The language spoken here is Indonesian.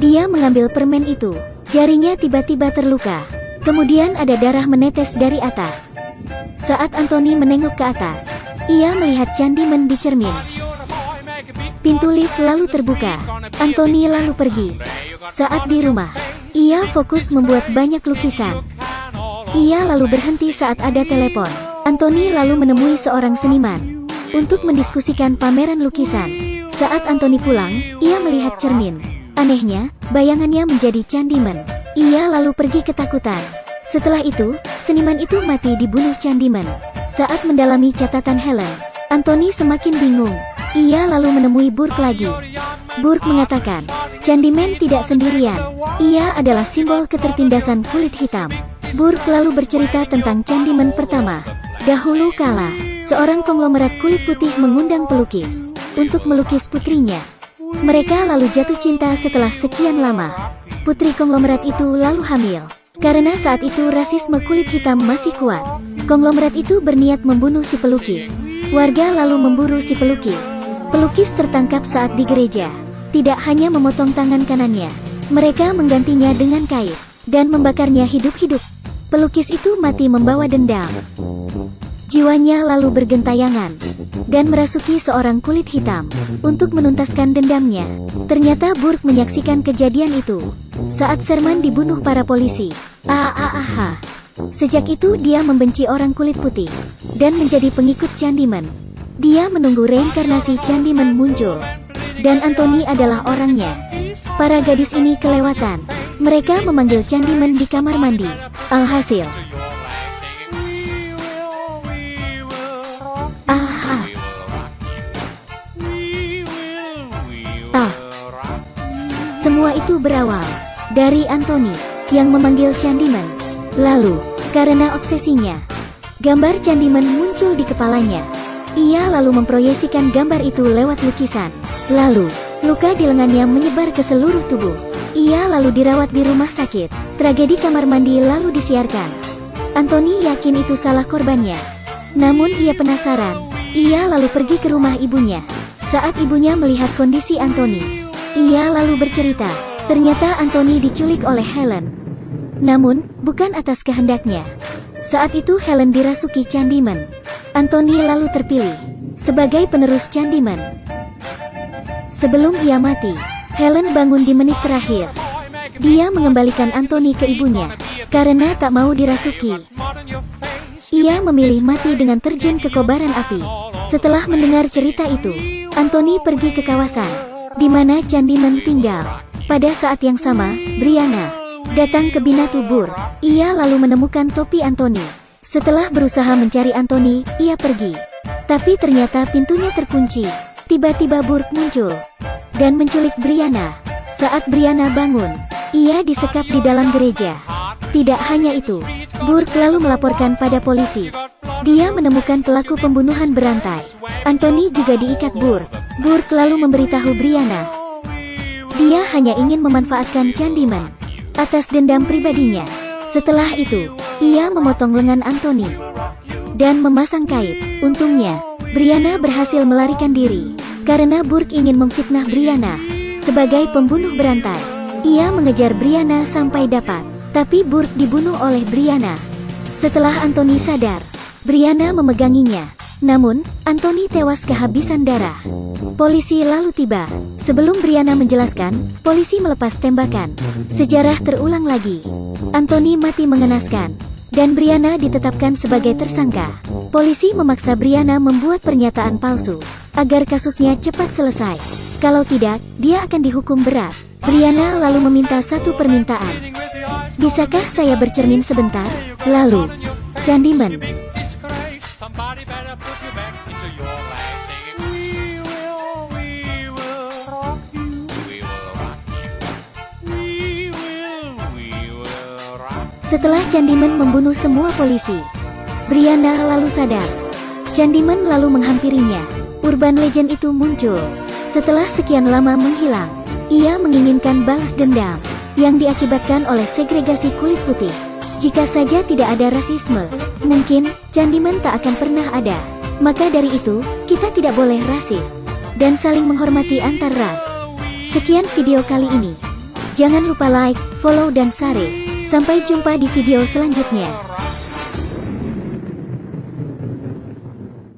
Dia mengambil permen itu. Jarinya tiba-tiba terluka. Kemudian ada darah menetes dari atas. Saat Anthony menengok ke atas, ia melihat Candyman di cermin. Pintu lift lalu terbuka. Anthony lalu pergi. Saat di rumah, ia fokus membuat banyak lukisan. Ia lalu berhenti saat ada telepon. Anthony lalu menemui seorang seniman untuk mendiskusikan pameran lukisan. Saat Anthony pulang, ia melihat cermin. Anehnya, bayangannya menjadi Candyman. Ia lalu pergi ketakutan. Setelah itu, seniman itu mati dibunuh Candyman. Saat mendalami catatan Helen, Anthony semakin bingung. Ia lalu menemui Burke lagi. Burke mengatakan, Candyman tidak sendirian. Ia adalah simbol ketertindasan kulit hitam. Burke lalu bercerita tentang Candyman pertama. Dahulu kala, seorang konglomerat kulit putih mengundang pelukis untuk melukis putrinya. Mereka lalu jatuh cinta setelah sekian lama. Putri konglomerat itu lalu hamil. Karena saat itu rasisme kulit hitam masih kuat, konglomerat itu berniat membunuh si pelukis. Warga lalu memburu si pelukis. Pelukis tertangkap saat di gereja. Tidak hanya memotong tangan kanannya, mereka menggantinya dengan kain dan membakarnya hidup-hidup. Pelukis itu mati membawa dendam. Jiwanya lalu bergentayangan dan merasuki seorang kulit hitam untuk menuntaskan dendamnya. Ternyata Burke menyaksikan kejadian itu saat Sherman dibunuh para polisi. Sejak itu dia membenci orang kulit putih dan menjadi pengikut Candyman. Dia menunggu reinkarnasi Candyman muncul, dan Anthony adalah orangnya. Para gadis ini kelewatan. Mereka memanggil Candyman di kamar mandi. Alhasil, semua itu berawal dari Anthony yang memanggil Candyman. Lalu, karena obsesinya, gambar Candyman muncul di kepalanya. Ia lalu memproyeksikan gambar itu lewat lukisan. Lalu, luka di lengannya menyebar ke seluruh tubuh. Ia lalu dirawat di rumah sakit. Tragedi kamar mandi lalu disiarkan. Anthony yakin itu salah korbannya. Namun ia penasaran. Ia lalu pergi ke rumah ibunya. Saat ibunya melihat kondisi Anthony, ia lalu bercerita. Ternyata Anthony diculik oleh Helen. Namun, bukan atas kehendaknya. Saat itu Helen dirasuki Candyman. Anthony lalu terpilih sebagai penerus Candyman. Sebelum ia mati, Helen bangun di menit terakhir. Dia mengembalikan Anthony ke ibunya karena tak mau dirasuki. Ia memilih mati dengan terjun ke kobaran api. Setelah mendengar cerita itu, Anthony pergi ke kawasan di mana Candyman tinggal. Pada saat yang sama, Brianna datang ke Binatu Burke. Ia lalu menemukan topi Anthony. Setelah berusaha mencari Anthony, ia pergi. Tapi ternyata pintunya terkunci. Tiba-tiba Burke muncul dan menculik Brianna. Saat Brianna bangun, ia disekap di dalam gereja. Tidak hanya itu, Burke lalu melaporkan pada polisi. Dia menemukan pelaku pembunuhan berantai. Anthony juga diikat Burke. Burke lalu memberitahu Brianna. Dia hanya ingin memanfaatkan Candyman atas dendam pribadinya. Setelah itu, ia memotong lengan Anthony dan memasang kait. Untungnya, Brianna berhasil melarikan diri karena Burke ingin memfitnah Brianna sebagai pembunuh berantai. Ia mengejar Brianna sampai dapat, tapi Burke dibunuh oleh Brianna. Setelah Anthony sadar, Brianna memeganginya. Namun, Anthony tewas kehabisan darah. Polisi lalu tiba. Sebelum Brianna menjelaskan, polisi melepas tembakan. Sejarah terulang lagi. Anthony mati mengenaskan, dan Brianna ditetapkan sebagai tersangka. Polisi memaksa Brianna membuat pernyataan palsu agar kasusnya cepat selesai. Kalau tidak, dia akan dihukum berat. Brianna lalu meminta satu permintaan. Bisakah saya bercermin sebentar? Lalu, Candyman Setelah Candyman membunuh semua polisi, Brianna lalu sadar. Candyman lalu menghampirinya. Urban legend itu muncul. Setelah sekian lama menghilang, ia menginginkan balas dendam yang diakibatkan oleh segregasi kulit putih. Jika saja tidak ada rasisme, mungkin Candyman tak akan pernah ada. Maka dari itu, kita tidak boleh rasis dan saling menghormati antar ras. Sekian video kali ini. Jangan lupa like, follow dan share. Sampai jumpa di video selanjutnya.